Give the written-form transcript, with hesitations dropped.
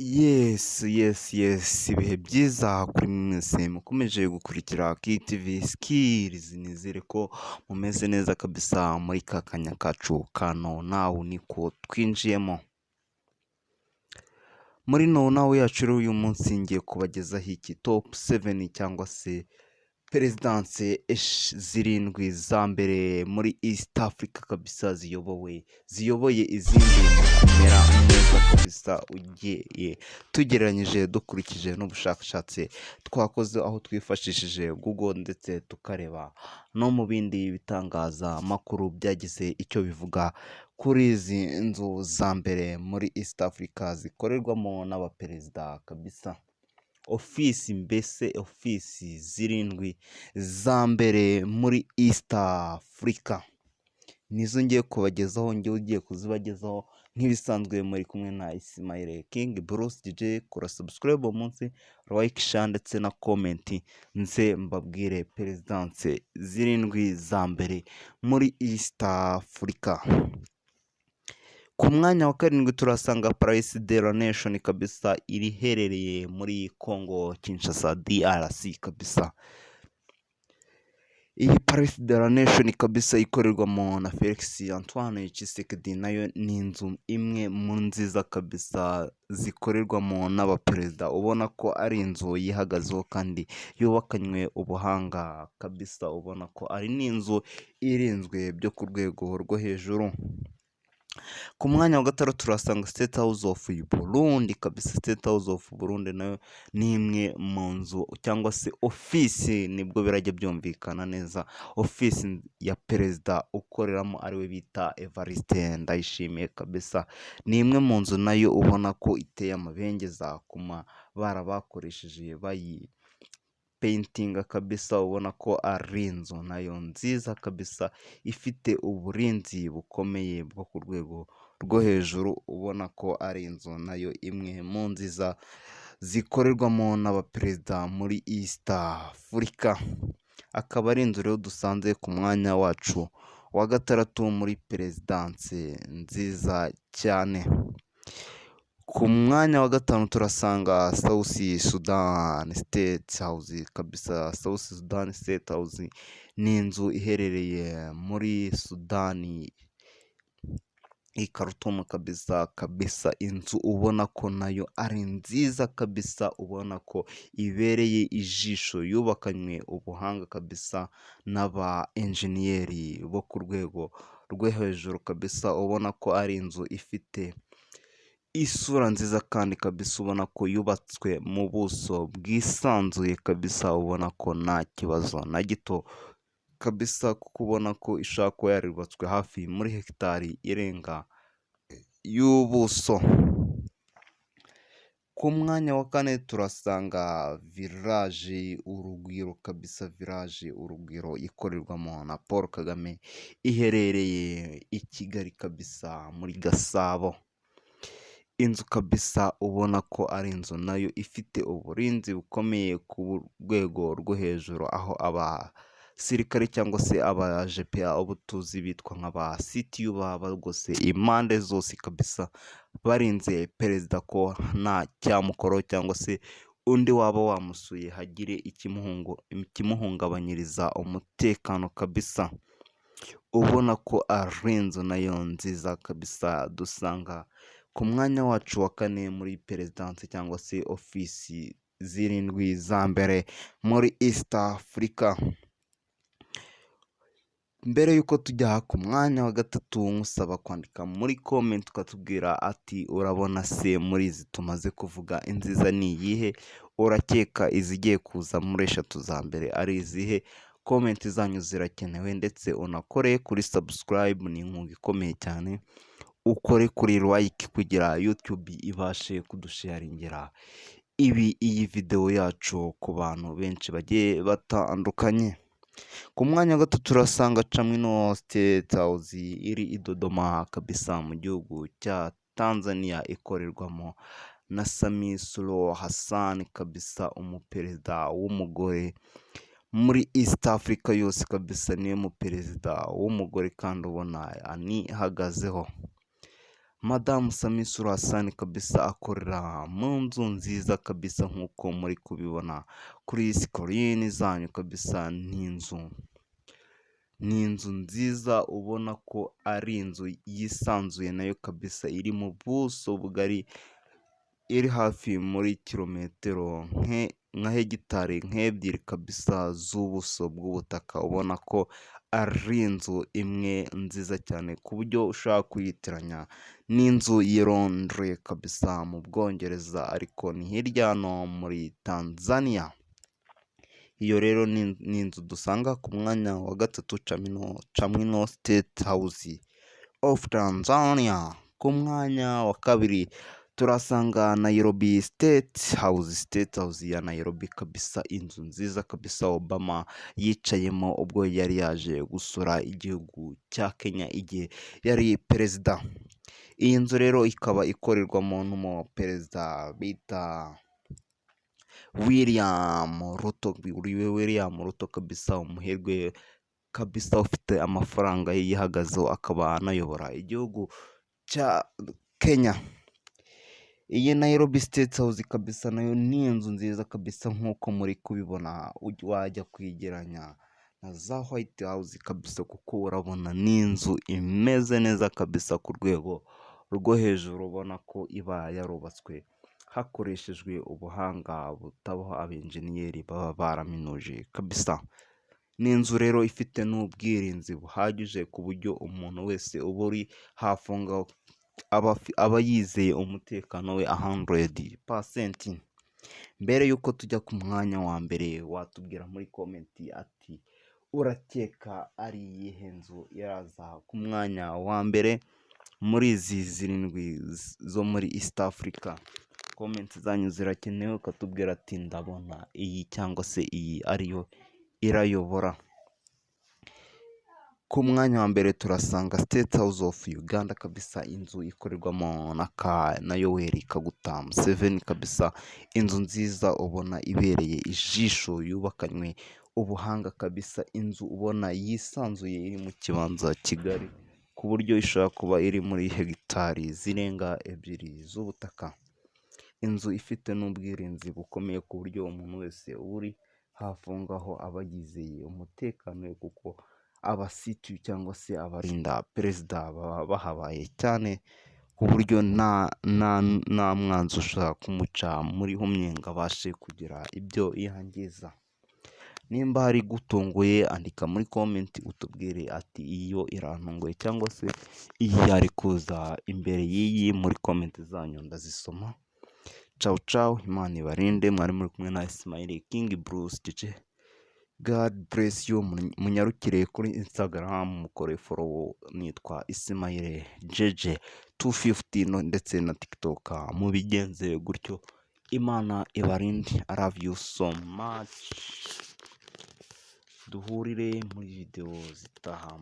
Ibihe byiza kuri mwese mukomeje gukurikira KTV Skills, nizere ko mumeze neza kabisa muri ka kanya kacu kano nawe niko twinjiyemo. Muri nawe yacu rero uyu munsi ngiye kubagezaho iki top 7 cyangwa se perezidanse zirindwi za mbere muri East Africa kabisa ziyoboye izindi mu kumera neza kabisa ugiye tugereranyije dukurikije n'ubushakashatsi twakoze aho twifashishije Google ndetse tukareba no mu bindi bitangazamakuru byagize icyo bivuga kuri izi nzu za mbere muri East Africa zikorerwamo n'abaperezida kabisa. Ofisi zirindwi za mbere muri East Africa nizo ngiye kubagezaho, ngiye ugiye kuzibagezaho nk'ibisanzwe muri kumwe na Ismail King Bruce DJ. Kora subscribe munsi, like, share ndetse na comment nze mbabwire perezidanse zirindwi za mbere muri East Africa. Ku mwanya wa karindwi turasanga Place de la Nation kabisa, iriherereye muri Congo Kinshasa DRC kabisa. Iyi Place de la Nation kabisa ikorerwamo na Felix Antoine Tshisekedi, nayo ni inzu imwe mu nziza kabisa zikorerwamo n'abaperezida, ubona ko ari inzu yihagazeho kandi yubakanywe ubuhanga kabisa, ubona ko ari n'inzu irinzwe byo ku rwego rwo hejuru. Ku mwanya wa gatandatu turasanga State House of Burundi kabisa. State House of Burundi nayo ni imwe mu nzu cyangwa se ofisi, nibwo birajya byumvikana neza, ofisi ya perezida ukoreramo ariwe bita Evariste Ndayishimiye kabisa. Ni imwe mu nzu nayo ubona ko iteye amabengeza ku mabara bakoresheje painting kabisa, ubona ko ari inzu nayo nziza kabisa ifite uburinzi bukomeye bwo ku rwego rwo hejuru, ubona ko ari inzu nayo imwe mu nziza zikorerwamo n'abaperezida muri East Africa. Akaba ari inzu rero dusanze ku mwanya wacu wa gatandatu muri perezidanse nziza cyane. Ku mwanya wa gatanu turasanga South Sudan State House kabisa. South Sudan State House ni inzu iherereye muri Sudani i Khartoum kabisa, inzu ubona ko nayo ari nziza kabisa, ubona ko ibereye ijisho, yubakanywe ubuhanga kabisa n'aba enjeniyeri bo ku rwego rwo hejuru kabisa, ubona ko ari inzu ifite isura nziza kandi kabisa, ubona ko yubatswe mu buso bwisanzuye kabisa, ubona ko nta kibazo na gito kabisa, kuko ubona ko ishobora kuba yarubatswe hafi muri hegitari irenga y'ubuso. Ku mwanya wa kane turasanga Village Urugwiro kabisa. Village Urugwiro ikorerwamo na Paul Kagame, iherereye i Kigali kabisa muri Gasabo. Inzu kabisa ubona ko ari inzu nayo ifite uburinzi bukomeye ku rwego rwo hejuru, aho abasirikare cyangwa se aba GPA ubu tuzi bitwa nk'aba CTU baba rwose impande zose kabisa barinze perezida ko nta cyamukoro cyangwa se undi waba wamusuye hagire ikimuhungabanyiriza umutekano kabisa, ubona ko ari inzu nayo nziza kabisa dusanga ku mwanya wacu wa kane muri perezidanse cyangwa se ofisi zirindwi za mbere muri East Africa. Mbere y'uko tujya ku mwanya wa gatatu, nkusaba kwandika muri comment ukatubwira ati urabona se muri izi tumaze kuvuga inziza ni iyihe, urakeka izigiye kuza muri eshatu za mbere ari izihe? Comment zanyu zirakenewe, ndetse unakore kuri subscribe, ni inkunga ikomeye cyane, ukore kuri like kugira YouTube ibashe kudusharingira iyi video yacu ku bantu benshi bagiye batandukanye. Ku mwanya wa gatatu turasanga Chamwino State House iri i Dodoma kabisa mu gihugu cya Tanzania, ikorerwamo na Samia Suluhu Hassan kabisa, umuperezida w'umugore muri East Africa yose kabisa, niwe muperezida w'umugore kandi ubona anihagazeho. Madamu Samia Suluhu Hassan kabisa akorera mu nzu nziza kabisa nk'uko muri kubibona kuri sikirini zanyu kabisa. Ni inzu nziza ubona ko ari inzu yisanzuye nayo kabisa, iri mu buso bugari, iri hafi muri kilometero nka hegitari nk'ebyiri kabisa z'ubuso bw'ubutaka. Ubona ko ari inzu imwe nziza cyane ku buryo ushaka kuyitiranya n'inzu y'i Londres kabisa mu Bwongereza, ariko ni hirya no muri Tanzania. Iyo rero ni inzu dusanga ku mwanya wa gatatu Chamwino State House of Tanzania. Ku mwanya wa kabiri turasanga Nairobi State House ya Nairobi kabisa, inzu nziza kabisa Obama yicayemo ubwo yari yaje gusura igihugu cya Kenya igihe yari perezida. Iyi nzu rero ikaba ikorerwamo n'umuperezida bita William Ruto kabisa, umuherwe kabisa ufite amafaranga ye yihagazeho, akaba anayobora igihugu cya Kenya. Iyi Nairobi State House kabisa nayo ni inzu nziza kabisa nk'uko muri kubibona, wajya kwigeranya na za White House kabisa, kuko urabona ni inzu imeze neza kabisa ku rwego rwo hejuru. Ubona ko iba yarubatswe hakoreshejwe ubuhanga butabaho, abenjeniyeri baba baraminuje kabisa. Ni inzu rero ifite n'ubwirinzi buhagije ku buryo umuntu wese uba uri hafi aho ngaho aba yizeye umutekano we 100%. Mbere y'uko tujya ku mwanya wa mbere, watubwira muri komenti ati urakeka ari iyihe nzu iraza ku mwanya wa mbere muri izi zirindwi zo muri East Africa? Komenti zanyu zirakenewe, ukatubwira ati ndabona iyi cyangwa se iyi ariyo irayobora. Ku mwanya wa mbere turasanga State House of Uganda kabisa, inzu ikorerwamo na Yoweri Kaguta Museveni kabisa, inzu nziza ubona ibereye ijisho, yubakanywe ubuhanga kabisa, inzu ubona yisanzuye, iri mu kibanza kigari ku buryo ishobora kuba iri muri hegitari zirenga 2 z'ubutaka. Inzu ifite n'ubwirinzi bukomeye ku buryo umuntu wese uri hafi aho ngaho aba yizeye umutekano we, kuko abasitiyu cyangwa se abarinda perezida baba bahabaye cyane ku buryo nta mwanzi ushobora kumuca muri humye ngo abashe kugira ibyo yangiza. Nimba hari gutunguye, andika muri komenti utubwire ati iyo irantunguye cyangwa se iyi yari kuza imbere y'iyi. Muri komenti zanyu ndazisoma. Ciao, Imana ibarinde. Mwari muri kumwe na Ismail King Bruce Cece. God bless you. Munyarukire kuri Instagram, mukore follow, nitwa Ismail JJ 250 ndetse na TikTok, mubigenze gutyo. Imana ibarinde. I love you so much. Duhurire muri video zitaha.